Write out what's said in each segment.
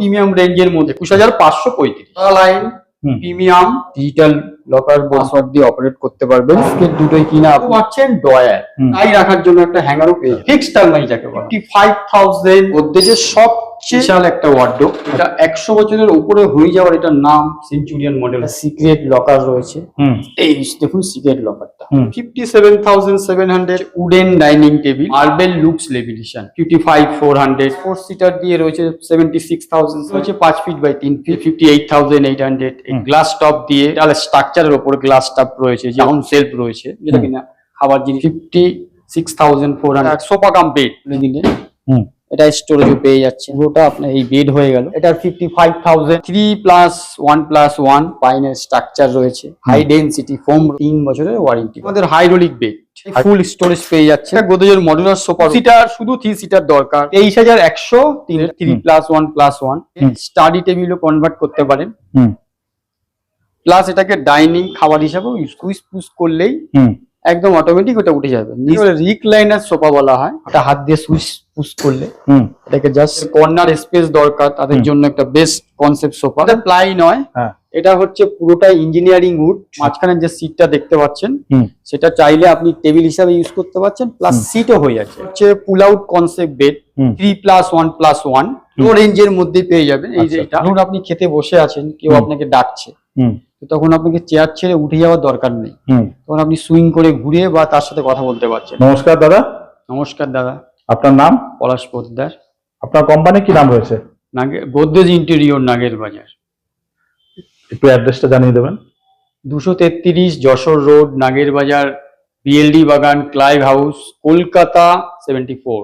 Premium রেঞ্জের মধ্যে 21,535 line premium digital locker password দিয়ে অপারেট করতে পারবেন। দুটোই কিনা আপনি পাচ্ছেন ডয়ার, তাই রাখার জন্য একটা হ্যাঙ্গারও পেয়ে যাবেন। ফিক্সড টার্মাই যাকে বলে 55,000 গোদরেজের সবচেয়ে বিশাল একটা ওয়ার্ডরোব। এটা 100 বছরের উপরে হয়ে যাওয়ার এটার নাম সেঞ্চুরিয়ান মডেল। সিক্রেট লকার রয়েছে, এই দেখুন সিক্রেট লকারটা 57,700। Wooden dining table, marble looks লেভিলেশন 55,400। 4 সিটার দিয়ে রয়েছে 76,000 রয়েছে। 5 feet by 3 feet 58,800। Glass top দিয়ে স্ট্রাকচারের উপর গ্লাস টপ রয়েছে, যেমন সেলফ রয়েছে যেটা কিনা খাবার জিনিস। 56,400। সোফা কাম বেড দিলে এটা স্টোরেজও পেয়ে যাচ্ছে। পুরোটা আপনার এই বেড হয়ে গেল। এটার 55,000। 3+1+1 পাইনের স্ট্রাকচার রয়েছে। হাই ডেনসিটি ফোম, 3 বছরের ওয়ারেন্টি। আমাদের হাইড্রোলিক বেড, ফুল স্টোরেজ পেয়ে যাচ্ছে। গোদরেজের মডুলার সোফা সিটার, শুধু 3 সিটার দরকার 23,100। 3+1+1 স্টাডি টেবিলও কনভার্ট করতে পারেন। প্লাস এটাকে ডাইনিং খাবার হিসাবেও সুইচ পুশ করলেই একদম অটোমেটিক ওটা উঠে যাবে। রিক্লাইনার সোফা বলা হয়। এটা হাত দিয়ে সুইচ পুশ করলে এটাকে জাস্ট কর্নার স্পেস দরকার, তাদের জন্য একটা বেস্ট কনসেপ্ট সোফা। এটা প্লাই নয়, এটা হচ্ছে পুরোটাই ইঞ্জিনিয়ারিং উড। মাঝখানে যে সিটটা দেখতে পাচ্ছেন সেটা চাইলে আপনি টেবিল হিসাবে ইউজ করতে পারছেন, প্লাস সিটও হয়ে যাচ্ছে। হচ্ছে পুল আউট কনসেপ্ট বেড 3+1+1 লো রেঞ্জের মধ্যে পেয়ে যাবেন। এই যে এটা ধরুন আপনি খেতে বসে আছেন, কেউ আপনাকে ডাকছে, তখন আপনাকে চেয়ার ছেড়ে উঠে যাওয়ার দরকার নেই। তখন আপনি সুইং করে ঘুরে বা তার সাথে কথা বলতে পারছেন। নমস্কার দাদা। নমস্কার দাদা। আপনার নাম? পলাশ পোদ্দার। আপনার কোম্পানি কি নাম রয়েছে? গোদরেজ ইন্টেরিয়র, নাগের বাজার। একটু অ্যাড্রেসটা জানিয়ে দেবেন। 233 যশোর রোড, নাগের বাজার, বিএলডি বাগান, ক্লাইভ হাউস, কলকাতা 74।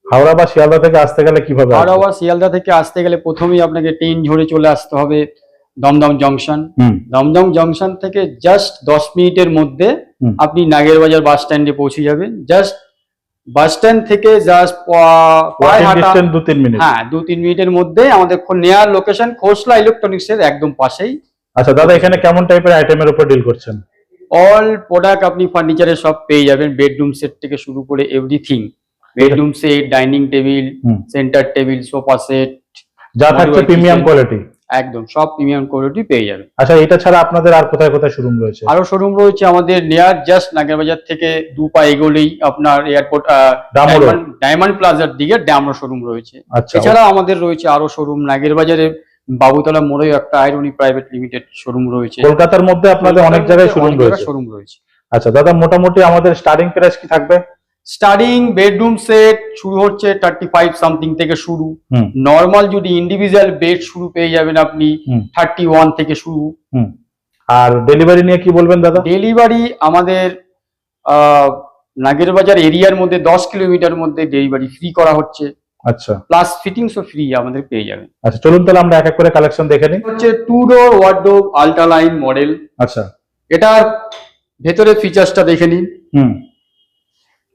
হাওড়া বা শিয়ালদা থেকে আসতে গেলে কিভাবে? হাওড়া বা শিয়ালদা থেকে আসতে গেলে প্রথমেই আপনাকে ট্রেন ধরে চলে আসতে হবে দমদম জংশন। দমদম জংশন থেকে জাস্ট 10 মিনিটের মধ্যে আপনি নাগের বাজার বাস স্ট্যান্ডে পৌঁছে যাবেন। জাস্ট বাস স্ট্যান্ড থেকে জাস্ট 2-3 মিনিট। হ্যাঁ, 2-3 মিনিটের মধ্যে আমাদের নেয়ার লোকেশন খোসলা ইলেকট্রনিক্স এর একদম পাশেই। আচ্ছা দাদা, এখানে কেমন টাইপের আইটেমের উপর ডিল করছেন? অল প্রোডাক্ট আপনি ফার্নিচারের সব পেয়ে যাবেন। বেডরুম সেট থেকে শুরু করে everything. Bedroom set, dining table, centre table, sofa set, যা থাকছে প্রিমিয়াম কোয়ালিটি। একদম সব প্রিমিয়াম কোয়ালিটি পেয়ে যাবেন। আচ্ছা, এটা ছাড়া আপনাদের আর কোথায় কোথায় শোরুম রয়েছে? আরো শোরুম রয়েছে আমাদের নিয়ার জাস্ট নাগের বাজার থেকে 2 পা এগোলেই আপনার এয়ারপোর্ট ডায়মন্ড প্লাজার দিকে ড্যামরো শোরুম রয়েছে। এছাড়া আমাদের রয়েছে আরো শোরুম নাগের বাজারে বাবুতলা মোড়ে একটা আইরনি প্রাইভেট লিমিটেড শোরুম রয়েছে। কলকাতার মধ্যে আপনাদের অনেক জায়গায় শোরুম রয়েছে। আচ্ছা দাদা, মোটামুটি আমাদের স্টার্টিং প্রাইস কি থাকবে? স্টার্টিং বেডরুম সেট শুরু হচ্ছে 35 সামথিং থেকে শুরু। নর্মাল যদি ইন্ডিভিজুয়াল বেড শুরু পেয়ে যাবেন আপনি 31 থেকে শুরু। আর ডেলিভারি নিয়ে কি বলবেন দাদা? ডেলিভারি আমাদের নাগের বাজার এরিয়ার মধ্যে 10 কিলোমিটার মধ্যে ডেলিভারি ফ্রি করা হচ্ছে। আচ্ছা, প্লাস ফিটিংসও ফ্রি আমাদের পেয়ে যাবেন। আচ্ছা চলুন তাহলে আমরা এক এক করে কালেকশন দেখে নিই। হচ্ছে 2 ডোর ওয়ার্ডরোব আল্ট্রা লাইন মডেল। আচ্ছা, এটার ভেতরে ফিচার্সটা দেখে নিন।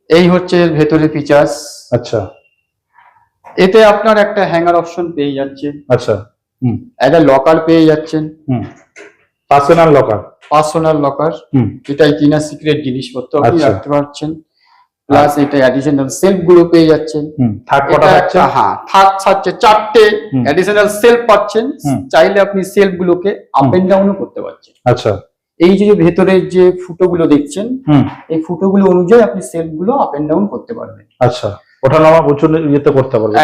এই হচ্ছে ভেতরে ফিচার্স। আচ্ছা, এতে আপনার একটা হ্যাঙ্গার অপশন পেয়ে যাচ্ছেন। আচ্ছা, একটা লকার পেয়ে যাচ্ছেন, পার্সোনাল লকার। এটাই কিনা সিক্রেট জিনিসপত্র আপনি রাখতে পারছেন। প্লাস এটা অ্যাডিশনাল সেলফ গুলো পেয়ে যাচ্ছেন। থাক 4টে অ্যাডিশনাল সেলফ পাচ্ছেন। চাইলে আপনি সেলফ গুলোকে আপ এন্ড ডাউনও করতে পারছেন। আচ্ছা, এই যে ভেতরের যে ফুটোগুলো দেখছেন, এই ফুটোগুলো অনুযায়ী আপনি সেলফ গুলো আপ এন্ড ডাউন করতে পারবেন। আচ্ছা, ওঠা নামা উঁচু নিতে করতে পারবেন।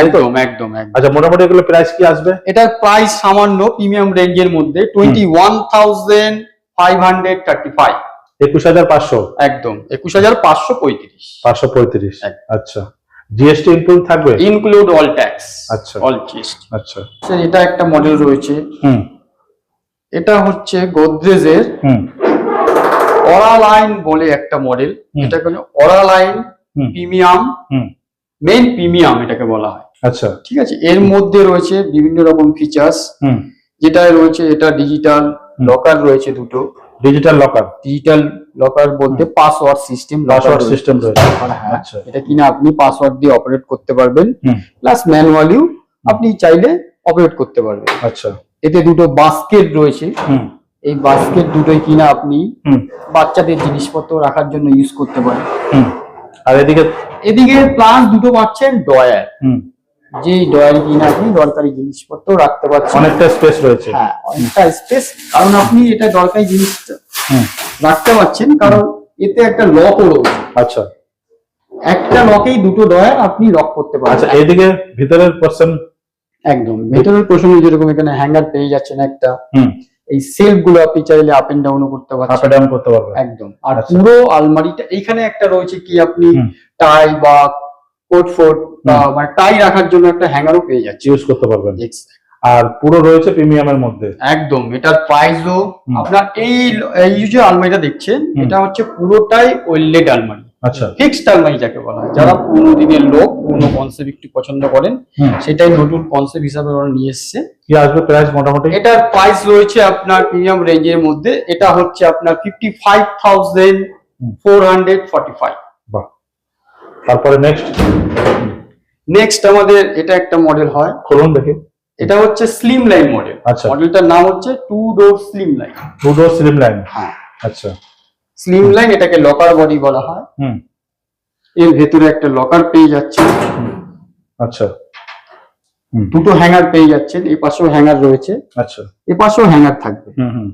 একদম। আচ্ছা, মোটামুটি এগুলো প্রাইস কি আসবে? এটার প্রাইস সামান্য প্রিমিয়াম রেঞ্জের মধ্যে 21,535। 21,500। একদম 21,535। আচ্ছা, জিএসটি ইনক্লুড থাকবে? Include all tax. আচ্ছা, অল জিএসটি। আচ্ছা, এটা একটা মডেল রয়েছে। এটা হচ্ছে গোদরেজের অরা লাইন বলে একটা মডেল। এটা কোনো অরা লাইন প্রিমিয়াম, মেইন প্রিমিয়াম এটাকে বলা হয়। আচ্ছা, ঠিক আছে। এর মধ্যে রয়েছে বিভিন্ন রকম ফিচার্স। যেটা রয়েছে, এটা ডিজিটাল লকার রয়েছে দুটো। ডিজিটাল লকার বলতে পাসওয়ার্ড সিস্টেম রয়েছে। আচ্ছা, এটা কিনা আপনি পাসওয়ার্ড দিয়ে অপারেট করতে পারবেন, প্লাস ম্যানুয়ালিও আপনি চাইলে অপারেট করতে পারবেন। আচ্ছা, এতে দুটো বাস্কেট রয়েছে। এই বাস্কেট দুটোই কিনা আপনি বাচ্চাদের জিনিসপত্র রাখার জন্য ইউজ করতে পারেন। আর এদিকে প্লাস দুটো পাচ্ছেন ডয়ার। যেই ডয়ার কিনা আপনি দরকারি জিনিসপত্র রাখতে পারছেন। অনেকটা স্পেস রয়েছে। হ্যাঁ, অনেকটা স্পেস, কারণ আপনি এটা দরকারি জিনিস রাখতে পারছেন, কারণ এতে একটা লকও রয়েছে। আচ্ছা, একটা লকেই দুটো ডয়ার আপনি লক করতে পারছেন। আচ্ছা, এইদিকে ভিতরের পোর্শন একদম ভেতরের পোর্শনে যেরকম এখানে হ্যাঙ্গার পেয়ে যাচ্ছেন একটা, এই সেলফ গুলো আপনি চাইলে আপ এন্ড ডাউনও করতে পারছেন। আপ এন্ড ডাউন করতে পারবেন একদম। আর পুরো আলমারিটা এইখানে একটা রয়েছে কি, আপনি টাই বা কোট ফোট বা মানে টাই রাখার জন্য একটা হ্যাঙ্গারও পেয়ে যাচ্ছে, ইউজ করতে পারবেন। আর পুরো রয়েছে প্রিমিয়ামের মধ্যে। একদম। এটার প্রাইসও আপনার এই যে আলমারিটা দেখছেন, এটা হচ্ছে পুরোটাই ওয়েল্ডেড আলমারি। আচ্ছা, ফিক্সড আলমারি যাকে বলা হয়। যারা পুরোনো দিনের লোক, পুরোনো কনসেপ্ট একটু পছন্দ করেন, সেটাই নতুন কনসেপ্ট হিসাবে ওরা নিয়ে এসছে। কি আসবে প্রাইস মোটামুটি? এটার প্রাইস রয়েছে আপনার প্রিমিয়াম রেঞ্জের মধ্যে, এটা হচ্ছে আপনার 55,445। বাহ। তারপরে নেক্সট আমাদের এটা একটা মডেল হয়, খুলুন দেখি। এটা হচ্ছে স্লিম লাইন মডেল। আচ্ছা, মডেলটার নাম হচ্ছে 2 ডোর স্লিম লাইন। 2 ডোর স্লিম লাইন। হ্যাঁ, আচ্ছা, স্লিম লাইন, এটাকে লকার বডি বলা হয়। এর ভেতরে একটা লকার পেয়ে যাচ্ছে। আচ্ছা, দুটো হ্যাঙ্গার পেয়ে যাচ্ছেন, এই পাশেও হ্যাঙ্গার রয়েছে, আচ্ছা, এই পাশেও হ্যাঙ্গার থাকবে,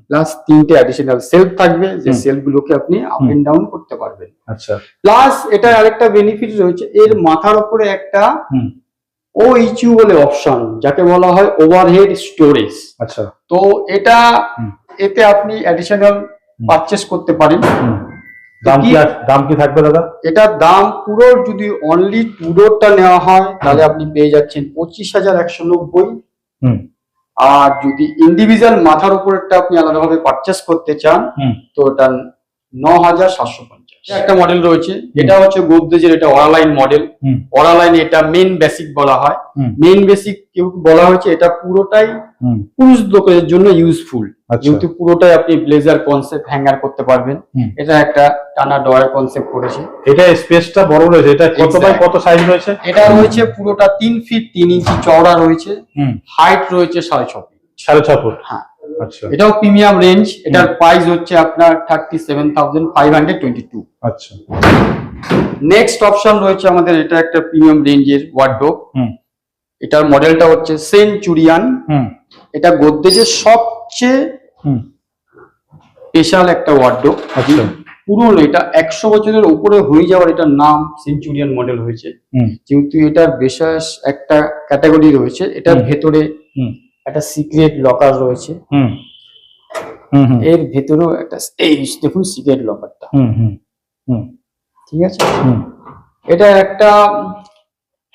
প্লাস 3টে অ্যাডিশনাল সেলফ থাকবে, যে সেলফ গুলোকে আপনি আপ এন্ড ডাউন করতে পারবেন। আচ্ছা, প্লাস এটা আরেকটা বেনিফিট রয়েছে, এর মাথার উপরে একটা OHU বলে অপশন, যাকে বলা হয় ওভারহেড স্টোরেজ। আচ্ছা, তো এটা এতে আপনি অ্যাডিশনাল পারচেস করতে পারেন। দাম কি থাকবে দাদা? এটার দাম পুরো যদি অনলি 2 ডোরটা নেওয়া হয়, তাহলে আপনি পেয়ে যাচ্ছেন 25,190। আর যদি ইন্ডিভিজুয়াল মাথার উপরেরটা আপনি আলাদাভাবে পারচেস করতে চান, তো ওটা 9,750। একটা মডেল রয়েছে, এটা হচ্ছে গোদরেজের, এটা ওরালাইন মডেল। ওরালাইন এটা মেন বেসিক বলা হয়। মেন বেসিক কেউ বলা হয়েছে, এটা পুরোটাই পুরুষ লোকের জন্য ইউজফুল, যেহেতু পুরোটাই আপনি ব্লেজার কনসেপ্ট হ্যাঙ্গার করতে পারবেন। এটা একটা টানা ডয়ার কনসেপ্ট করেছে। এটা স্পেসটা বড় রয়েছে। এটা কত বাই কত সাইজ রয়েছে? এটা রয়েছে পুরোটা 3 ফিট 3 ইঞ্চি চওড়া রয়েছে, হাইট রয়েছে 6.5 ফিট। 6.5 ফুট। হ্যাঁ, আচ্ছা, এটাও প্রিমিয়াম রেঞ্জ। এটার প্রাইস হচ্ছে আপনার 37,522। আচ্ছা, নেক্সট অপশন রয়েছে আমাদের, এটা একটা প্রিমিয়াম রেঞ্জের ওয়ার্ডরোব। এটার মডেলটা হচ্ছে সেঞ্চুরিয়ান। এটা গোদরেজের সবচেয়ে স্পেশাল একটা ওয়ার্ডরোব। আচ্ছা, পুরনো, এটা 100 বছরের উপরে হয়ে যাওয়ার এটার নাম সেঞ্চুরিয়ান মডেল হয়েছে, যেহেতু এটার বিশেষ একটা ক্যাটাগরি রয়েছে। এটার ভেতরে একটা সিক্রেট লকার রয়েছে। এর ভেতরেও একটা, এই দেখুন সিক্রেট লকারটা, ঠিক আছে। এটা একটা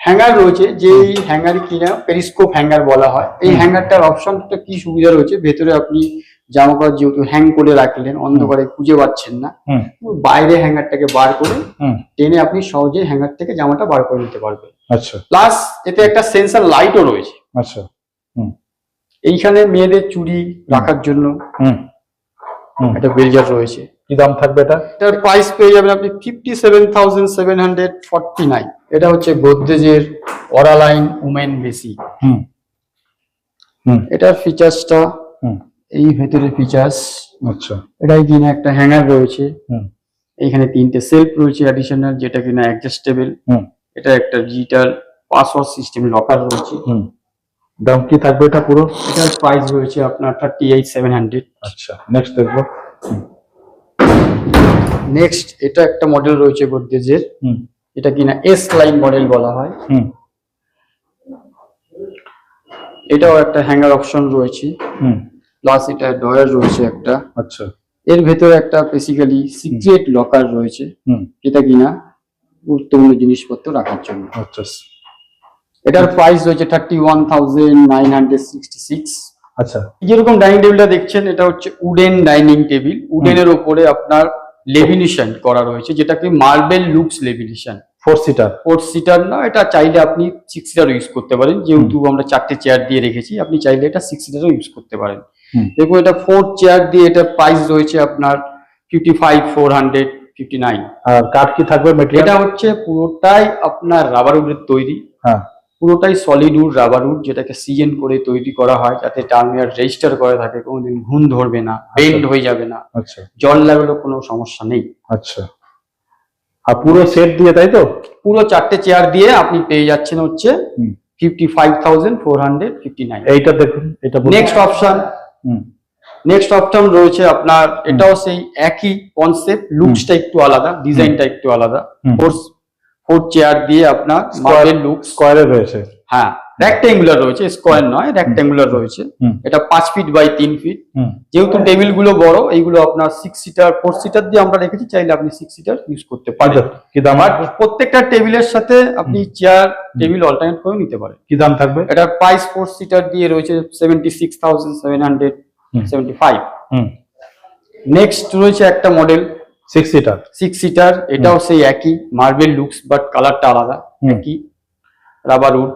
হ্যাঙ্গার রয়েছে, যে হ্যাঙ্গার কিনা পেরিস্কোপ হ্যাঙ্গার বলা হয়। এই হ্যাঙ্গারটার অপশনটা কি সুবিধা রয়েছে, ভেতরে আপনি জামা কাপড় যেহেতু হ্যাং করে রাখলেন, অন্ধকারে খুঁজে পাচ্ছেন না, বাইরে হ্যাঙ্গারটাকে বার করে টেনে আপনি সহজে হ্যাঙ্গার থেকে জামাটা বার করে নিতে পারবেন। আচ্ছা, প্লাস এতে একটা সেন্সর লাইটও রয়েছে। আচ্ছা, এইখানে মেয়েদের চুড়ি রাখার জন্য একটা বেলজার রয়েছে। কি দাম থাকবে এটা? এটার প্রাইস পেয়ে যাবেন আপনি 57,749। এটা হচ্ছে গোদরেজের ওরালাইন উমেন বেসিক। এটার ফিচার্সটা এই ভেতরে ফিচার্স। আচ্ছা, এটাই কিনা একটা হ্যাঙ্গার রয়েছে, এইখানে 3টে সেলফ রয়েছে অ্যাডিশনাল, যেটা কিনা অ্যাডজাস্টেবল। এটা একটা ডিজিটাল পাসওয়ার্ড সিস্টেম লকার রয়েছে। দাম কি থাকবে এটা পুরো? এটার প্রাইস রয়েছে আপনার 38,700। আচ্ছা, নেক্সট দেখবো। নেক্সট এটা একটা মডেল রয়েছে গোদরেজের, এটা কিনা এস লাইন মডেল বলা হয়। এটাও একটা হ্যাঙ্গার অপশন রয়েছে, প্লাস এটা ডয়ার রয়েছে একটা। আচ্ছা, এর ভেতরে একটা বেসিক্যালি সিক্রেট লকার রয়েছে, যেটা কিনা গুরুত্বপূর্ণ জিনিসপত্র রাখার জন্য। আচ্ছা, এটার প্রাইস রয়েছে 31,966। আচ্ছা, যেরকম ডাইনিং টেবিলটা দেখছেন, এটা হচ্ছে উডেন ডাইনিং টেবিল। উডেনের ওপরে আপনার লেমিনেশন করা রয়েছে, যেটাকে মার্বেল লুকস লেমিনেশন। 4 সিটার না, এটা চাইলে আপনি 6 সিটার ইউজ করতে পারেন, যেহেতু আমরা 4টে চেয়ার দিয়ে রেখেছি, আপনি চাইলে এটা 6 সিটারও ইউজ করতে পারেন। দেখুন, এটা 4 চেয়ার দিয়ে, এটা প্রাইস রয়েছে আপনার 55,459। আর কাঠ কি থাকবে ম্যাটেরিয়াল? এটা হচ্ছে পুরোটাই আপনার রাবার উডের তৈরি। পুরোটাই সলিড উড, রাবার উড, যেটাকে সিজন করে তৈরি করা হয়, যাতে টার্মিনার রেজিস্টার করে থাকে, কোনোদিন ঘুণ ধরবে না, বেন্ড হয়ে যাবে না, আচ্ছা, জল লাগলেও কোনো সমস্যা নেই। আচ্ছা, আর পুরো সেট দিয়ে, তাই তো? পুরো 4টে চেয়ার দিয়ে আপনি পেয়ে যাচ্ছেন হচ্ছে 55,459। এইটা দেখুন, এটা বলুন। নেক্সট অপশন হুম রয়েছে আপনার, এটাও সেই একই কনসেপ্ট, লুকসটা একটু আলাদা, ডিজাইনটা একটু আলাদা। হুম। ফোর চেয়ার দিয়ে আপনার মার্বেল লুক, স্কোয়ারে রয়েছে। হ্যাঁ রেক্ট্যাঙ্গুলার রয়েছে, স্কোয়ার নয়, রেক্ট্যাঙ্গুলার রয়েছে। হুম। এটা 5 ফিট বাই 3 ফিট। হুম যেহেতু টেবিল গুলো বড়, এইগুলো আপনার 6 সিটার 4 সিটার দিয়ে আমরা রেখেছি, চাইলে আপনি 6 সিটার ইউজ করতে পারেন। কি দাম আর প্রত্যেকটা টেবিলের সাথে আপনি চেয়ার টেবিল অল্টারনেট করে নিতে পারেন। কি দাম থাকবে? এটার প্রাইস 4 সিটার দিয়ে রয়েছে 76,775। হুম নেক্সট রয়েছে একটা মডেল 6 সিটার। 6 সিটার, এটাও সেই একই মার্বেল লুকস, বাট কালারটা আলাদা। হুম। একই রাবার উড।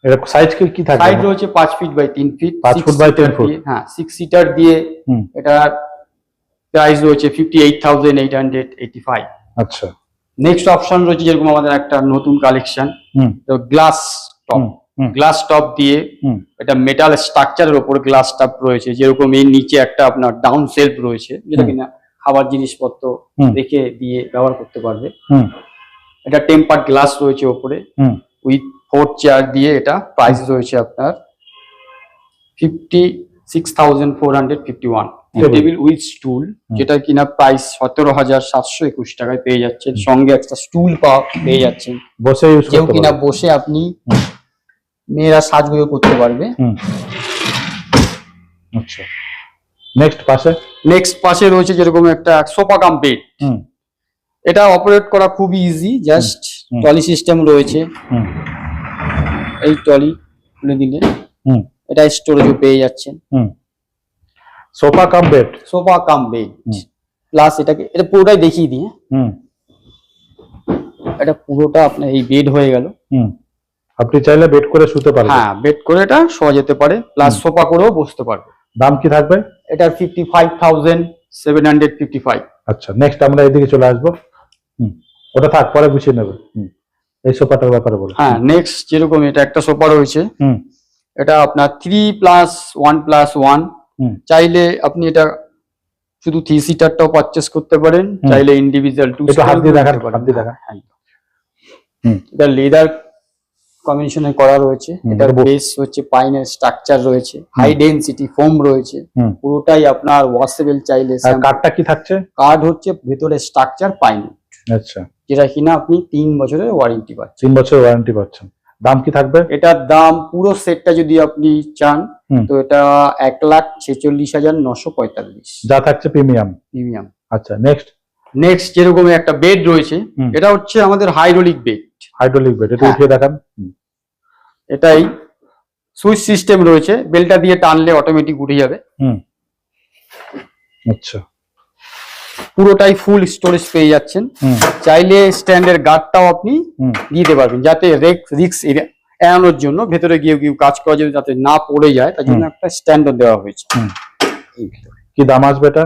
এর সাইজ কি থাকবে? সাইড রয়েছে 5 feet by 3 feet. 5 foot by 10 foot. হ্যাঁ 6 সিটার দিয়ে হুম এটার প্রাইস রয়েছে 58,885। আচ্ছা। নেক্সট অপশন রয়েছে যেরকম আমাদের একটা নতুন কালেকশন, হুম গ্লাস টপ। হুম গ্লাস টপ দিয়ে হুম এটা মেটাল স্ট্রাকচারের উপর গ্লাস টপ রয়েছে, যেরকম এর নিচে একটা আপনার ডাউন সেলফ রয়েছে, যেটা কিনা খাবার জিনিসপত্র হুম। রেখে দিয়ে ব্যবহার করতে পারবে। হুম এটা টেম্পার্ড গ্লাস রয়েছে উপরে, হুম উইথ 4 চেয়ার দিয়ে। এটা প্রাইস রয়েছে আপনার 56,451। টেবিল উইথ স্টুল, যেটা কিনা প্রাইস 17,721 টাকায় পেয়ে যাচ্ছেন। সঙ্গে একটা স্টুল পেয়ে যাচ্ছেন, বসে ইউজ যেও করতে কিনা পারবে। বসে আপনি মেয়েরা সাজগুজো করতে পারবে। হুম আচ্ছা। নেক্সট পাশে রয়েছে যেরকম একটা সোফা কাম বেড। হুম এটা অপারেট করা খুবই ইজি, জাস্ট টলি সিস্টেম রয়েছে। হুম এই টলি খুলে দিলে হুম এটা স্টোরেজও পেয়ে যাচ্ছেন। Hmm sofa cum bed. Sofa cum bed hmm. Plus এটা পুরোটাই দেখিয়ে দিই। হুম এটা পুরোটা আপনার এই বেড হয়ে গেল। হুম আপনি চাইলে বেড করে শুতে পারবেন। হ্যাঁ বেড করে এটা শোয়া যেতে পারে, প্লাস সোফা করেও বসতে পারবে। দাম কি থাকবে? এটার 55,755। আচ্ছা, নেক্সট আমরা এদিকে চলে আসবো। হুম ওটা থাক, পরে গুছিয়ে নেবে। হুম এই সোফাটার ব্যাপারে বলো। হ্যাঁ নেক্সট যেরকম এটা একটা সোফা রয়েছে, হুম এটা আপনার 3+1+1। হুম চাইলে আপনি এটা শুধু 3 সিটারটাও পারচেস করতে পারেন, চাইলে ইন্ডিভিজুয়াল 2 একটু হাত দিয়ে দেখান, সিটার হাত দিয়ে দেখান। হুম। এটা লেদার কম্বিনেশনে করা রয়েছে। হুম, এটার এটা বেস হচ্ছে পাইনের স্ট্রাকচার রয়েছে, হাই ডেনসিটি ফোম রয়েছে, হুম। পুরোটাই আপনার ওয়াশেবল। চাইলে আর কাঠটা কি থাকছে? কার্ড হচ্ছে ভেতরে স্ট্রাকচার পাইন, আচ্ছা, যেটা কিনা আপনি 3 বছরের ওয়ারেন্টি পাচ্ছেন। 3 বছর ওয়ারেন্টি পাচ্ছেন। দাম কি থাকবে? এটার দাম পুরো সেটটা যদি আপনি চান হুম। তো এটা 1,46,945 যা থাকছে প্রিমিয়াম। প্রিমিয়াম। আচ্ছা, নেক্সট যেরকম একটা বেড রয়েছে, হুম। এটা হচ্ছে আমাদের হাইড্রোলিক বেড। হাইড্রোলিক বেড, এটা হ্যাঁ। উঠিয়ে দেখান। এটাই সুইচ সিস্টেম রয়েছে, বেলটা দিয়ে টানলে অটোমেটিক উঠে যাবে। হুম আচ্ছা, পুরোটাই ফুল স্টোরেজ পেয়ে যাচ্ছেন। হুম চাইলে স্ট্যান্ডের গার্ডটাও আপনি হুম দিতে পারবেন, যাতে রিক্স এড়ানোর জন্য, ভেতরে গিয়ে কাজ করা যাতে না পড়ে যায়, তার জন্য একটা স্ট্যান্ডও দেওয়া হয়েছে। হুম। কি দাম আসবে এটা?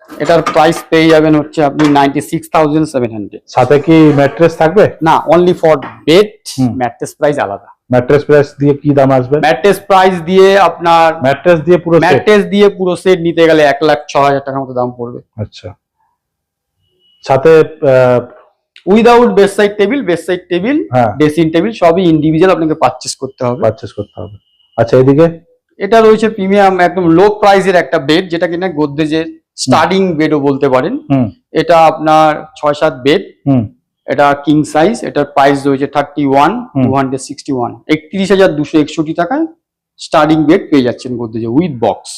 এটার প্রাইস পেয়ে যাবেন হচ্ছে আপনি 96,700। সাথে কি ম্যাট্রেস থাকবে? না, only for bed. Hmm. Mattress price আলাদা। ম্যাট্রেস প্রাইস দিয়ে কি দাম আসবে? ম্যাট্রেস প্রাইস দিয়ে আপনার ম্যাট্রেস দিয়ে পুরো সেট? ম্যাট্রেস দিয়ে পুরো সেট নিতে গেলে 1,06,000 টাকার মতো দাম পড়বে। আচ্ছা, সাথে উইদাউট বেডসাইড টেবিল, হ্যাঁ, ড্রেসিং টেবিল সবই ইন্ডিভিজুয়াল আপনাকে পারচেস করতে হবে। পারচেস করতে হবে। আচ্ছা, এদিকে এটা রয়েছে প্রিমিয়াম একদম লো প্রাইসের একটা বেড, যেটা কিনা গোদরেজের স্টার্টিং বেডও বলতে পারেন। হুম এটা আপনার 6-7 বেড। হুম এটা কিং সাইজ। এটার প্রাইস রয়েছে 31,261, 31,261 টাকায় স্টার্টিং বেড পেয়ে যাচ্ছেন গোদরেজের with box.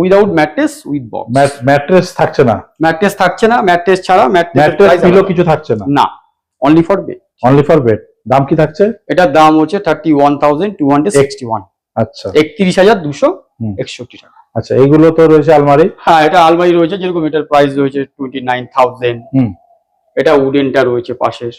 Without mattress, with box. Mattress থাকছে না? ম্যাট্রেস থাকছে না, ম্যাট্রেস ছাড়া। ম্যাট্রেস পিলো কিছু থাকছে না? না, only for bed. Only for bed. দাম কি থাকছে? এটার দাম হচ্ছে 31,261। আচ্ছা, 31,261 টাকা। আচ্ছা, এইগুলো তো রয়েছে আলমারি। হ্যাঁ, এটা আলমারি রয়েছে, যেরকম এটার প্রাইস রয়েছে 29,000। হুম। এটা উডেনটা রয়েছে পাশের।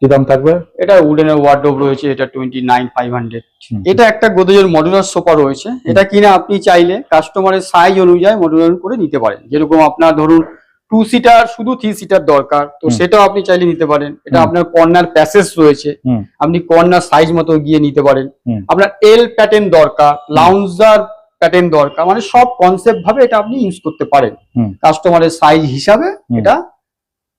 কি দাম থাকবে? এটা উডেনের ওয়ার্ডরোব রয়েছে, এটা 29,500। হুম। এটা একটা গোদরেজের মডুলার সোফা রয়েছে। এটা কিনা আপনি চাইলে কাস্টমারের সাইজ অনুযায়ী মডুলার করে নিতে পারেন। যেরকম আপনার ধরুন 2 সিটার, শুধু 3 সিটার দরকার, তো সেটাও আপনি চাইলে নিতে পারেন। এটা আপনার কর্নার প্যাসেজ রয়েছে, হুম আপনি কর্নার সাইজ মতো গিয়ে নিতে পারেন। হুম আপনার এল প্যাটার্ন দরকার, লাউঞ্জার প্যাটার্ন দরকার, মানে সব কনসেপ্ট ভাবে এটা আপনি ইউজ করতে পারেন। হুম। কাস্টমারের সাইজ হিসাবে হুম। এটা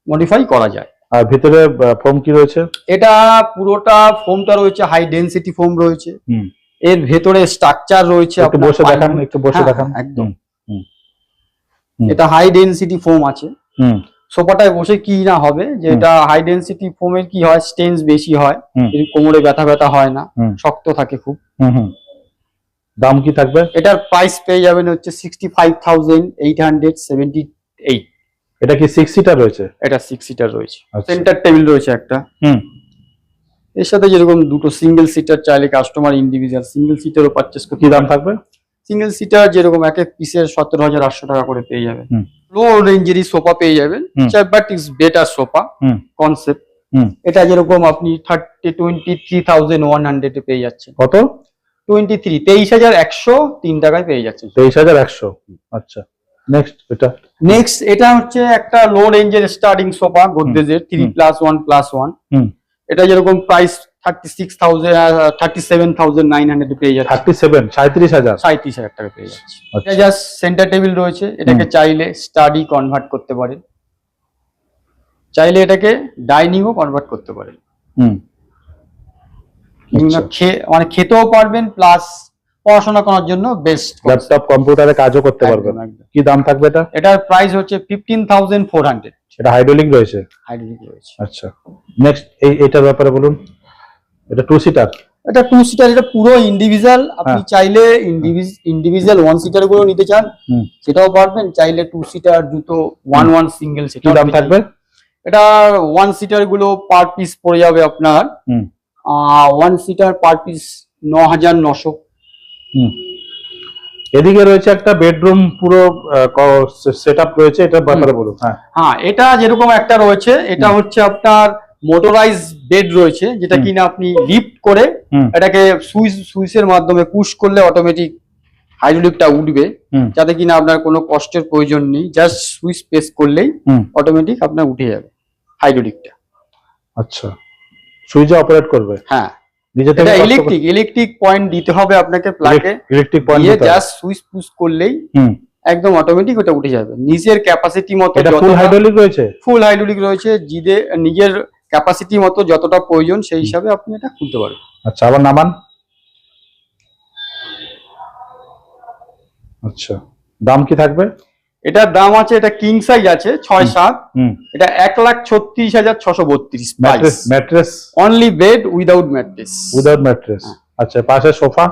মডিফাই করা যায়। আর ভিতরে ফোম কি রয়েছে? এটা পুরোটা ফোমটা রয়েছে হাই ডেনসিটি ফোম রয়েছে। হুম। এর ভেতরে স্ট্রাকচার রয়েছে একটু বসে দেখান, একটু বসে দেখান। একদম হুম। এটা হাই ডেনসিটি ফোম আছে। হুম। সোফাটায় বসে কি না হবে যে এটা হাই ডেনসিটি ফোমের কি হয়, স্টেন্স বেশি হয়, যদি কোমরে ব্যথা ব্যথা হয় না, শক্ত থাকে খুব। দাম কি থাকবে? এটার প্রাইস পেয়ে যাবেন হচ্ছে 65,878। এটা কি 6 সিটার রয়েছে? এটা 6 সিটার রয়েছে, আচ্ছা। সেন্টার টেবিল রয়েছে একটা। এর সাথে যেরকম দুটো সিঙ্গেল সিটার চাইলে কাস্টমার ইন্ডিভিজুয়াল সিঙ্গেল সিটারও পারচেস করতে। কি দাম থাকবে? সিঙ্গেল সিটার যেরকম এক এক পিসের 17,800 টাকা করে পেয়ে যাবেন। লো রেঞ্জেরই সোফা পেয়ে যাবেন, but it's better sofa concept. এটা যেরকম আপনি 23,100 এ পেয়ে যাচ্ছেন। কত? 23,103 টাকায় পেয়ে যাচ্ছেন। 23,100। আচ্ছা, নেক্সট এটা হচ্ছে একটা লো রেঞ্জের স্টার্টিং সোফা গোদরেজের 3+1+1। এটা যেরকম প্রাইস 37,900 পেয়ে যাচ্ছে। 37,37,000 টাকা পেয়ে যাচ্ছে। এটা জাস্ট সেন্টার টেবিল রয়েছে, এটাকে চাইলে স্টাডি কনভার্ট করতে পারেন, চাইলে এটাকে ডাইনিংও কনভার্ট করতে পারেন। মানে খেতেও পারবেন, প্লাস পড়াশোনা করার জন্য বেস্ট। ল্যাপটপ কম্পিউটারে কাজও করতে পারবেন। কি দাম থাকবে এটা? এটার প্রাইস হচ্ছে 15,400। এটা হাইড্রোলিক রয়েছে? হাইড্রোলিক রয়েছে। আচ্ছা, নেক্সট এইটার ব্যাপারে বলুন। এটা 2 সিটার? এটা 2 সিটার, এটা পুরো ইন্ডিভিজুয়াল। আপনি চাইলে ইন্ডিভিজুয়াল 1 সিটার গুলো নিতে চান সেটাও পারবেন, চাইলে 2 সিটার দুটো 1 সিঙ্গেল সিটার। কি দাম থাকবে? এটা 1 সিটার গুলো পার পিস পড়ে যাবে আপনার 1 সিটার পার পিস 9,900। এদিকে রয়েছে একটা বেডরুম পুরো সেটআপ রয়েছে, এটার ব্যাপারে বলুন। হ্যাঁ, এটা যেরকম একটা রয়েছে, এটা হচ্ছে আপনার মোটরাইজ বেড রয়েছে, যেটা কিনা আপনি লিফট করে এটাকে সুইচের মাধ্যমে পুশ করলে অটোমেটিক হাইড্রোলিকটা উঠবে, যাতে কিনা আপনার কোনো কষ্টের প্রয়োজন নেই। জাস্ট সুইচ প্রেস করলেই অটোমেটিক আপনার উঠে যাবে হাইড্রোলিকটা। আচ্ছা, সুইচে অপারেট করবে? হ্যাঁ, নিজে থেকে ইলেকট্রিক পয়েন্ট দিতে হবে আপনাকে, প্লাগে ইলেকট্রিক পয়েন্ট দিয়ে জাস্ট সুইচ পুশ করলেই একদম অটোমেটিক ওটা উঠে যাবে নিজের ক্যাপাসিটি মতো। এটা ফুল হাইড্রোলিক রয়েছে? ফুল হাইড্রোলিক রয়েছে, নিজের ক্যাপাসিটি মতো যতটা প্রয়োজন সেই হিসাবে আপনি এটা খুলতে পারবেন। আচ্ছা, আবার নামান। আচ্ছা, দাম কি থাকবে? এটার দাম আছে, এটা কিং সাইজ আছে 6-7। এটা 1,36,632 mattress only bed without mattress. Without mattress. আচ্ছা, পাশে সোফা,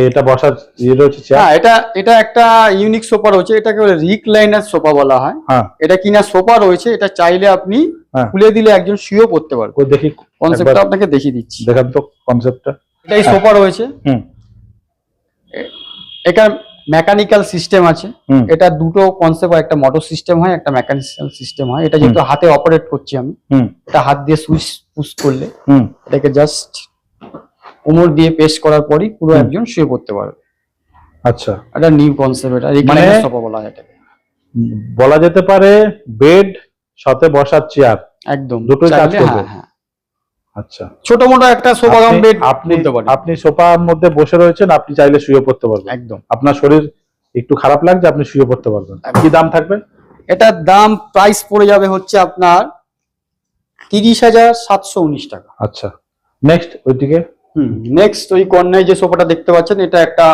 এটা বসার রয়েছে চেয়ার। হ্যাঁ, এটা একটা ইউনিক সোফা রয়েছে, এটাকে বলে রিক্লাইনার সোফা বলা হয়। এটা কিনা সোফা রয়েছে, এটা চাইলে আপনি খুলে দিলে একজন শুয়েও পড়তে পারবে। দেখি কনসেপ্টটা আপনাকে দেখিয়ে দিচ্ছি। দেখান তো কনসেপ্টটা। এটাই সোফা রয়েছে, এটা মেকানিক্যাল সিস্টেম আছে। এটা দুটো কনসেপ্ট, একটা মোটর সিস্টেম হয়, একটা মেকানিক্যাল সিস্টেম হয়। এটা যেহেতু হাতে অপারেট করছি আমি, এটা হাত দিয়ে সুইচ পুশ করলে এটাকে জাস্ট কোমর দিয়ে পেস্ট করার পরই পুরো একজন শুয়ে পড়তে পারবে। আচ্ছা, এটা নিউ কনসেপ্ট, এটা রিক্লাইনার সোফা বলা হয় এটাকে। বলা যেতে পারে বেড সাথে বসার চেয়ার, একদম দুটোই কাজ করবে। হ্যাঁ। আচ্ছা, ছোট মোটো একটা সোফা কাম বেড আপনি সোফার মধ্যে বসে রয়েছেন, আপনি চাইলে শুয়ে পড়তে পারবেন। একদম, আপনার শরীর একটু খারাপ লাগছে, আপনি শুয়ে পড়তে পারবেন। কি দাম থাকবে? এটার দাম প্রাইস পড়ে যাবে হচ্ছে আপনার 30,719 টাকা। আচ্ছা, নেক্সট ওইদিকে। নেক্সট ওই কর্নারে যে সোফাটা দেখতে পাচ্ছেন, এটা একটা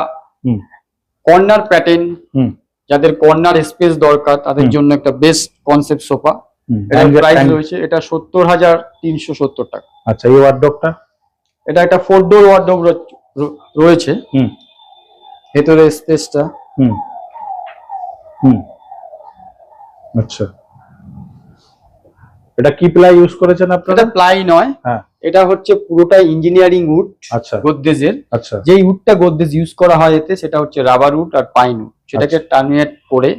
কর্নার প্যাটার্ন। যাদের কর্নার স্পেস দরকার তাদের জন্য একটা বেস্ট কনসেপ্ট সোফা। এটার প্রাইস রয়েছে, এটা 70,370 টাকা। আচ্ছা, এই ওয়ার্ডরোবটা? এটা একটা 4 ডোর ওয়ার্ডরোব রয়েছে, ভেতরে স্পেসটা। আচ্ছা, এটা কি প্লাই ইউজ করেছেন আপনারা? এটা প্লাই নয়, এটা হচ্ছে পুরোটাই ইঞ্জিনিয়ারিং উড। আচ্ছা, গোদরেজের। আচ্ছা, যেই উডটা গোদরেজ ইউজ করা হয় এতে, সেটা হচ্ছে রাবার উড আর পাইন উড, সেটাকে টার্মিনেট করে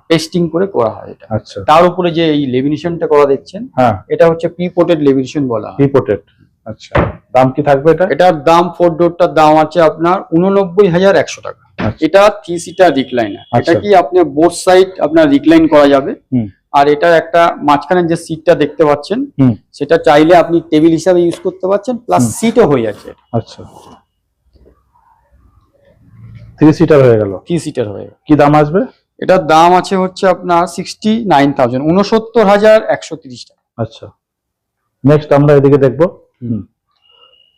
পেস্টিং করে করা হয় এটা। আচ্ছা, তার উপরে যে এই লেমিনেশনটা করা দেখছেন, এটা হচ্ছে প্রি-কোটেড লেমিনেশন বলা হয়। প্রি-কোটেড। আচ্ছা, দাম কি থাকবে এটা? এটার দাম 4 ডোরটার দাম আছে আপনার 89,100 টাকা। এটা 3 সিটার রিক্লাইনার। এটা কি আপনি বোথ সাইড আপনার রিক্লাইন করা যাবে। আর এটা একটা মাঝখানে যে সিটটা দেখতে পাচ্ছেন, সেটা চাইলে আপনি টেবিল হিসাবে ইউজ করতে পারছেন, প্লাস সিটও হয়ে যাচ্ছে। আচ্ছা, 3 সিটার হয়ে গেল। 3 সিটার হয়ে গেল। কি দাম আসবে? এটার দাম আছে হচ্ছে আপনার 69,000, 69,130 টাকা। আচ্ছা, নেক্সট আমরা এদিকে দেখবো।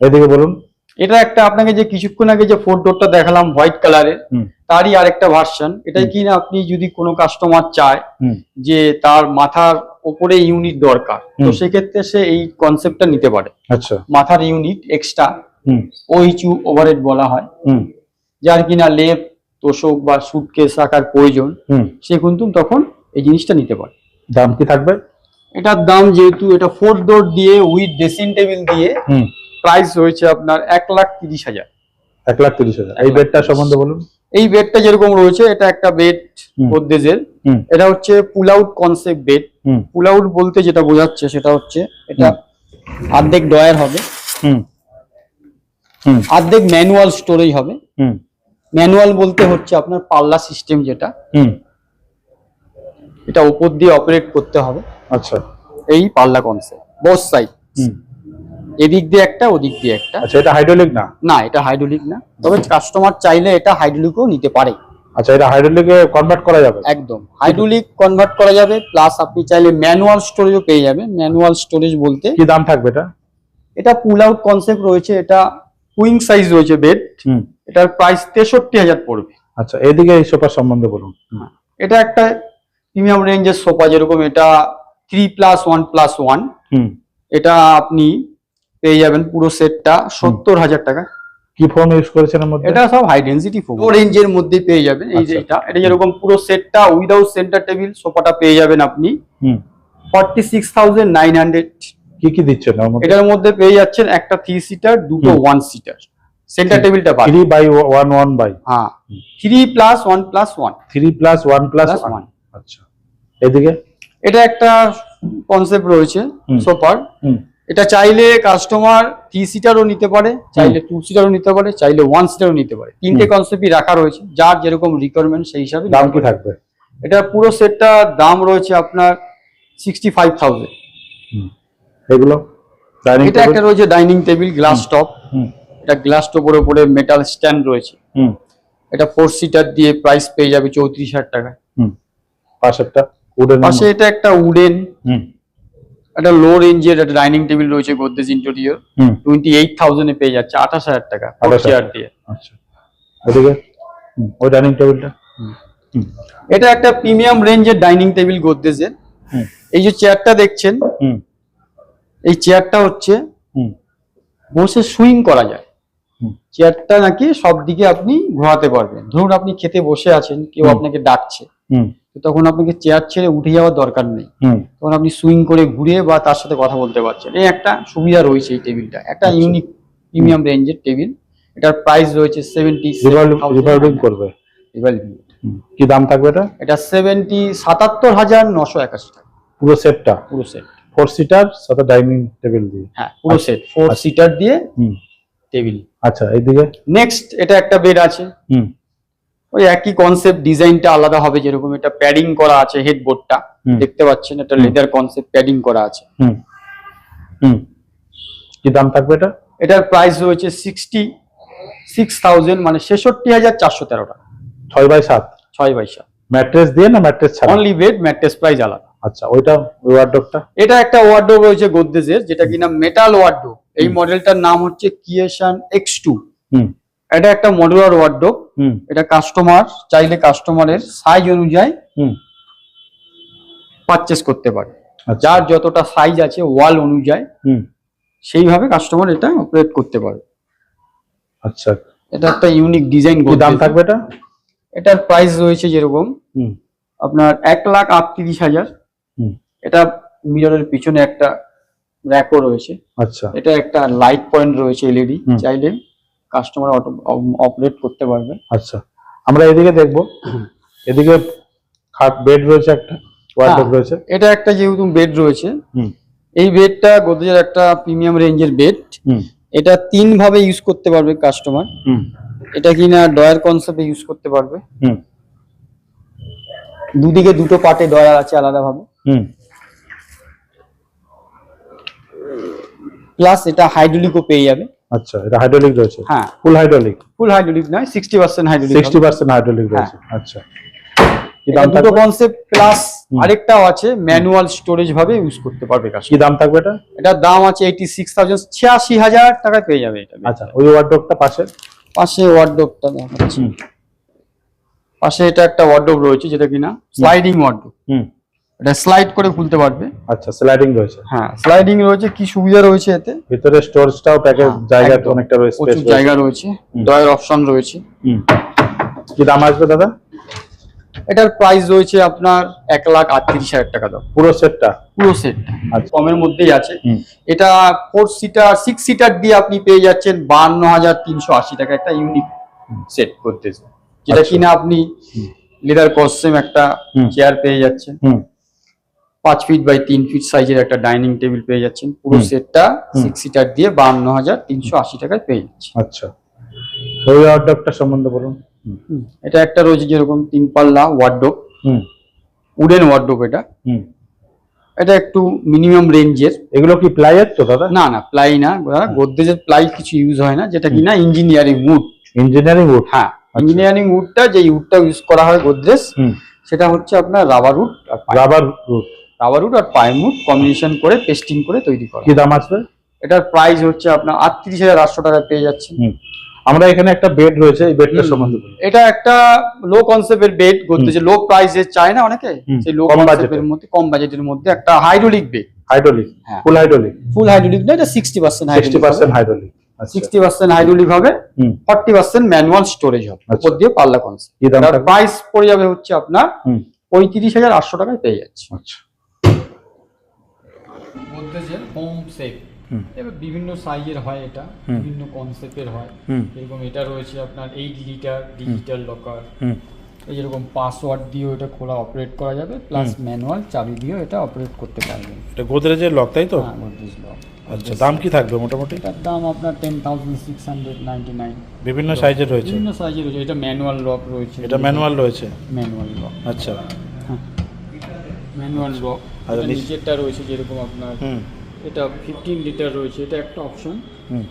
এদিকে বলুন। এটা একটা আপনাকে যে কিছুক্ষণ আগে যে 4 ডোরটা দেখালাম হোয়াইট কালারের, তারই আরেকটা ভার্সন। এটাই কিনা আপনি যদি কোনো কাস্টমার চায় যে তার মাথার উপরে ইউনিট দরকার, তো সেক্ষেত্রে সে এই কনসেপ্টটা নিতে পারে। আচ্ছা, মাথার ইউনিট এক্সট্রা ওইচু ওভারহেড বলা হয়, যার কিনা লেপ তোষক বা সুটকেস রাখার প্রয়োজন, সে কিন্তু তখন এই জিনিসটা নিতে পারে। দাম কি থাকবে? এটার দাম যেহেতু এটা 4 ডোর দিয়ে উইথ ড্রেসিং টেবিল দিয়ে প্রাইস রয়েছে আপনার 1,30,000। 1,30,000। এই বেডটা সম্বন্ধে বলুন। এই বেডটা যেরকম রয়েছে, এটা একটা বেড গোদরেজের। এটা হচ্ছে পুল আউট কনসেপ্ট বেড। পুল আউট বলতে যেটা বোঝাচ্ছে সেটা হচ্ছে এটা অর্ধেক ডয়ার হবে, অর্ধেক ম্যানুয়াল স্টোরেজ হবে। ম্যানুয়াল বলতে হচ্ছে আপনার পাল্লা সিস্টেম, যেটা এটা উপর দিয়ে অপারেট করতে হবে। আচ্ছা, এই পাল্লা কনসেপ্ট বোথ সাইড, এদিক দিয়ে একটা ওদিক দিয়ে একটা। আচ্ছা, এটা হাইড্রোলিক না? না, এটা হাইড্রোলিক না, তবে কাস্টমার চাইলে এটা হাইড্রোলিকও নিতে পারে। আচ্ছা, এটা হাইড্রোলিকে কনভার্ট করা যাবে? একদম হাইড্রোলিক কনভার্ট করা যাবে, প্লাস আপনি চাইলে ম্যানুয়াল স্টোরেজও পেয়ে যাবেন। ম্যানুয়াল স্টোরেজ বলতে কি দাম থাকবে এটা? এটা পুল আউট কনসেপ্ট রয়েছে, এটা কুইং সাইজ রয়েছে বেড। এটার প্রাইস 63,000 পড়বে। আচ্ছা, এদিকে এই সোফার সম্বন্ধে বলুন। এটা একটা প্রিমিয়াম রেঞ্জের সোফা, যেরকম এটা 3+1+1। এটা আপনি পেয়ে যাবেন পুরো সেটটা 70,000 টাকা। কি ফোম ইউজ করেছেন এর মধ্যে? এটা সব হাই ডেনসিটি ফোম, ও রেঞ্জের মধ্যে পেয়ে যাবেন। এই যে এটা যেরকম পুরো সেটটা উইদাউট সেন্টার টেবিল সোফাটা পেয়ে যাবেন আপনি 46,900। কি কি দিচ্ছেন এর মধ্যে? এটার মধ্যে পেয়ে যাচ্ছেন একটা 3 সিটার, দুটো 1 সিটার, সেন্টার টেবিলটা পাবেন 3/1 বাই। হ্যাঁ, 3+1+1। 3+1+1। আচ্ছা, এদিকে এটা একটা কনসেপ্ট রয়েছে সোফার। এটা চাইলে কাস্টমার 3 সিটারও নিতে পারে, চাইলে 2 সিটারও নিতে পারে, চাইলে 1 সিটারও নিতে পারে। তিনটে কনসেপ্টই রাখা রয়েছে, যার যেরকম রিকোয়ারমেন্ট সেই হিসাবে। দাম কি থাকবে? এটা পুরো সেটটা দাম রয়েছে আপনার 65,000। এগুলো এটা একটা রয়েছে ডাইনিং টেবিল গ্লাস টপ। এটা গ্লাস টপের উপরে মেটাল স্ট্যান্ড রয়েছে। এটা 4 সিটার দিয়ে প্রাইস পেয়ে যাবে 34,000 টাকা। পাশেরটা উডেন। পাশে এটা একটা উডেন, একটা লো রেঞ্জের একটা ডাইনিং টেবিল রয়েছে গোদরেজ ইন্টেরিয়র, 28,000 এ পেয়ে যাচ্ছে 28,000 টাকা চেয়ার দিয়ে। আচ্ছা, এদিকে ওই ডাইনিং টেবিলটা। এটা একটা প্রিমিয়াম রেঞ্জের ডাইনিং টেবিল গোদরেজের। এই যে চেয়ারটা দেখছেন, এই চেয়ারটা হচ্ছে বসে সুইং করা যায়। চেয়ারটা নাকি সব দিকে আপনি ঘোরাতে পারবেন। ধরুন আপনি খেতে বসে আছেন, কেউ আপনাকে ডাকছে, তখন আপনাকে চেয়ার ছেড়ে উঠে যাওয়ার দরকার নেই, তখন আপনি সুইং করে ঘুরে বা তার সাথে কথা বলতে পারছেন। এই একটা সুবিধা রয়েছে এই টেবিলটা, একটা ইউনিক প্রিমিয়াম রেঞ্জের টেবিল। এটার প্রাইস রয়েছে 77,000 করবে। কি দাম থাকবে এটা? এটা 77,981 টাকা পুরো সেটটা। পুরো সেট 4 সিটার সাথে ডাইনিং টেবিল দিয়ে। হ্যাঁ, পুরো সেট 4 সিটার দিয়ে টেবিল। আচ্ছা, এইদিকে নেক্সট এটা একটা বেড আছে। ওই একই কনসেপ্ট, ডিজাইনটা আলাদা হবে। যেরকম এটা প্যাডিং করা আছে, হেডবোর্ডটা দেখতে পাচ্ছেন, এটা লেদার কনসেপ্ট প্যাডিং করা আছে। কি দাম থাকবে এটা? এটার প্রাইস রয়েছে 66,000, মানে 66,413 টাকা। 6/7? 6/7। ম্যাট্রেস দিয়ে না ম্যাট্রেস ছাড়া? অনলি বেড, ম্যাট্রেস প্রাইস আলাদা। আচ্ছা, ওইটা ওয়ার্ডরোবটা? এটা একটা ওয়ার্ডরোব রয়েছে গোদরেজের, যেটা কিনা মেটাল ওয়ার্ডরোব। এই মডেলটার নাম হচ্ছে ক্রিয়েশন X2। এটা একটা মডুলার ওয়ার্ডরোব। এটা কাস্টমার চাইলে কাস্টমারের সাইজ অনুযায়ী পারচেস করতে পারে। যার যতটা সাইজ আছে ওয়াল অনুযায়ী সেইভাবে কাস্টমার এটা অপারেট করতে পারে। আচ্ছা, এটা একটা ইউনিক ডিজাইন। কি দাম থাকবে এটা? এটার প্রাইস রয়েছে যেরকম আপনার 1,38,000। এটা মিররের পিছনে একটা র্যাকও রয়েছে। আচ্ছা, এটা একটা লাইট পয়েন্ট রয়েছে এলইডি, চাইলে কাস্টমার অপারেট করতে পারবে। আচ্ছা, আমরা এদিকে দেখবো। এদিকে খাট বেড রয়েছে, একটা ওয়ার্ডরোব রয়েছে। এটা একটা যেহেতু বেড রয়েছে, এই বেডটা গোদরেজের একটা প্রিমিয়াম রেঞ্জের বেড। এটা 3 ভাবে ইউজ করতে পারবে কাস্টমার। এটা কিনা ডয়ার কনসেপ্টে ইউজ করতে পারবে। দুদিকে দুটো পার্টে ডয়ার আছে আলাদাভাবে। প্লাস এটা হাইড্রোলিকও পেয়ে যাবে। আচ্ছা, এটা হাইড্রোলিক রয়েছে? হ্যাঁ, ফুল হাইড্রোলিক। ফুল হাইড্রোলিক নয়, 60% হাইড্রোলিক। 60% হাইড্রোলিক রয়েছে। আচ্ছা, কি দাম দুটো থাকবে? কনসেপ্ট প্লাস আরেকটাও আছে ম্যানুয়াল স্টোরেজ ভাবে ইউজ করতে পারবে কাজ। কি দাম থাকবে এটা? এটার দাম আছে 86,000, 86,000 টাকায় পেয়ে যাবে এটা। আচ্ছা, ওই ওয়ার্ডরোবটা পাশে ওয়ার্ডরোবটা দেখাচ্ছি। পাশে এটা একটা ওয়ার্ডরোব রয়েছে যেটা কিনা স্লাইডিং ওয়ার্ডরোব। এটা স্লাইড করে খুলতে পারবে। আচ্ছা, স্লাইডিং রয়েছে। হ্যাঁ, স্লাইডিং রয়েছে। কি সুবিধা রয়েছে এতে? ভিতরে স্টোরেজটাও প্যাকেজ জায়গা অনেকটা রয়েছে, প্রচুর জায়গা রয়েছে, ডয়ার অপশন রয়েছে। কি দাম আসবে দাদা? এটার প্রাইস রয়েছে আপনার 1,38,000 টাকা দাম। পুরো সেটটা? পুরো সেট আচ্ছা, কমের মধ্যেই আছে। এটা 4 সিটার 6 সিটার দিয়ে আপনি পেয়ে যাচ্ছেন 52,380 টাকা একটা ইউনিক সেট করতে, যেটা কিনা আপনি লেদার কস্টেম একটা চেয়ার পেয়ে যাচ্ছেন, 5 ফিট বাই 3 ফিট সাইজের একটা ডাইনিং টেবিল পেয়ে যাচ্ছেন। পুরো সেটটা 6 সিটার দিয়ে 52,380 টাকায় পেয়ে যাচ্ছে। আচ্ছা, ওই ওয়ার্ডরোবটা সম্বন্ধে বলুন। এটা একটা রয়েছে যেরকম 3 পাল্লা ওয়ার্ডরোব, উডেন ওয়ার্ডরোব। এটা একটু মিনিমাম রেঞ্জের। এগুলো কি প্লাইয়ের তো দাদা? না না, প্লাই না, গোদরেজের প্লাই কিছু ইউজ হয় না, যেটা কিনা ইঞ্জিনিয়ারিং উড। Engineering wood? হ্যাঁ, ইঞ্জিনিয়ারিং উডটা যে উডটা ইউজ করা হয় গোদরেজ, সেটা হচ্ছে আপনার রাবার উড আর পাইম উড কম্বিনেশন করে পেস্টিং করে তৈরি করা। কি দাম আসবে? এটার প্রাইস হচ্ছে আপনার 38,800 টাকা পেয়ে যাচ্ছেন। আমরা এখানে একটা বেড রয়েছে, এই বেডটার সম্বন্ধে বলুন। এটা একটা লো কনসেপ্টের বেড, গোদরেজ লো প্রাইসে চায় না অনেকে, সেই লো কনসেপ্টের মধ্যে কম বাজেটের মধ্যে একটা হাইড্রোলিক বেড। হাইড্রোলিক? ফুল হাইড্রোলিক? ফুল হাইড্রোলিক না, এটা 60% হাইড্রোলিক। 60% হাইড্রোলিক হবে, 40% ম্যানুয়াল স্টোরেজ হবে, উপর দিয়ে পাল্লা কনসেপ্ট। এটার প্রাইস পড়ে যাবে হচ্ছে আপনার 35,800 টাকায় পেয়ে যাচ্ছে। আচ্ছা, গোদরেজের হোম সেট এবার বিভিন্ন সাইজের হয়, এটা বিভিন্ন কনসেপ্টের হয়। এরকম এটা রয়েছে আপনার 8 লিটার ডিজিটাল লকার, এই যেরকম পাসওয়ার্ড দিয়েও এটা খোলা অপারেট করা যাবে, প্লাস ম্যানুয়াল চাবি দিয়েও এটা অপারেট করতে পারবেন। এটা গোদরেজের লক, তাই তো? হ্যাঁ, গোদরেজ লক। আচ্ছা, দাম কি থাকবে মোটামুটি? এটার দাম আপনার 10,699। বিভিন্ন সাইজের রয়েছে? বিভিন্ন সাইজের রয়েছে। এটা ম্যানুয়াল লক রয়েছে। এটা ম্যানুয়াল রয়েছে? Manual lock. আচ্ছা, ম্যানুয়াল লক। আর নিচেরটা রয়েছে যেরকম আপনার এটা 15 লিটার রয়েছে, এটা একটা অপশন।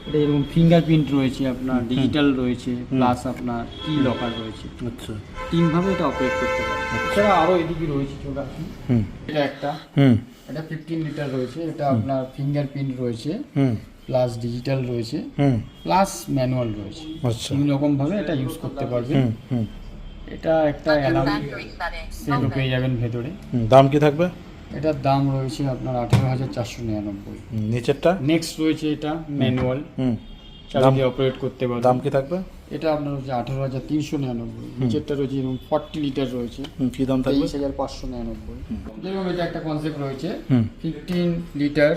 এটা এরকম ফিঙ্গারপ্রিন্ট রয়েছে, আপনার ডিজিটাল রয়েছে, প্লাস আপনার কি লকার রয়েছে। আচ্ছা, 3 ভাবে এটা অপারেট করতে পারে। এছাড়া আরো এদিকে রয়েছে, চলে আসুন। এটা একটা, এটা 15 লিটার রয়েছে, এটা আপনার ফিঙ্গারপ্রিন্ট রয়েছে, প্লাস ডিজিটাল রয়েছে, প্লাস ম্যানুয়াল রয়েছে। আচ্ছা, 3 রকম ভাবে এটা ইউজ করতে পারবেন। এটা একটা অ্যালার্ম সেটও পেয়ে যাবেন ভেতরে। দাম কি থাকবে? এটার দাম রয়েছে আপনার 18,499। নিচেরটা? নেক্সট রয়েছে এটা ম্যানুয়াল, চাবি দিয়ে অপারেট করতে পারবেন। দাম কি থাকবে? এটা আপনার হচ্ছে 18,399। নিচেরটা রয়েছে এরকম 40 লিটার রয়েছে, কি দাম থাকবে? 23,599। যেরকম এটা একটা কনসেপ্ট রয়েছে 15 লিটার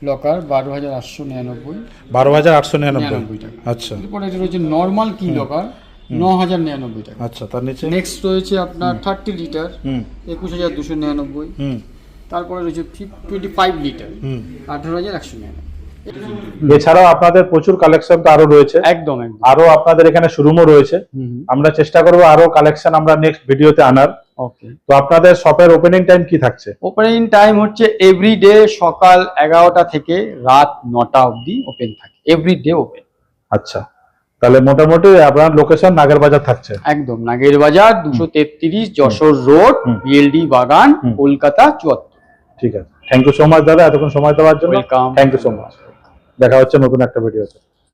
লকার, 12,899। 12,899 টাকা। আচ্ছা, এরপর এটা রয়েছে নর্মাল কি লকার, 9,099 টাকা। আচ্ছা, তার নিচে? নেক্সট রয়েছে আপনার 30 লিটার, 21,299। তারপরে রয়েছে 25 লিটার, 18,199। এছাড়াও আপনাদের প্রচুর কালেকশন তো আরো রয়েছে। একদম, আরো আপনাদের এখানে শোরুমও রয়েছে। আমরা চেষ্টা করবো আরো কালেকশন আমরা নেক্সট ভিডিওতে আনার। ওকে, তো আপনাদের শপের ওপেনিং টাইম কি থাকছে? ওপেনিং টাইম হচ্ছে এভরিডে সকাল 11টা থেকে রাত 9টা অবধি ওপেন থাকে, এভরিডে ওপেন। আচ্ছা, তাহলে মোটামুটি আপনার লোকেশন নাগেরবাজার থাকছে? একদম নাগেরবাজার, 233 যশোর রোড, বিএলডি বাগান, কলকাতা 74। ঠিক আছে, থ্যাংক ইউ সো মাচ দাদা এতক্ষণ সময় দেওয়ার জন্য। Welcome, thank you so much. দেখা হচ্ছে নতুন একটা ভিডিওতে।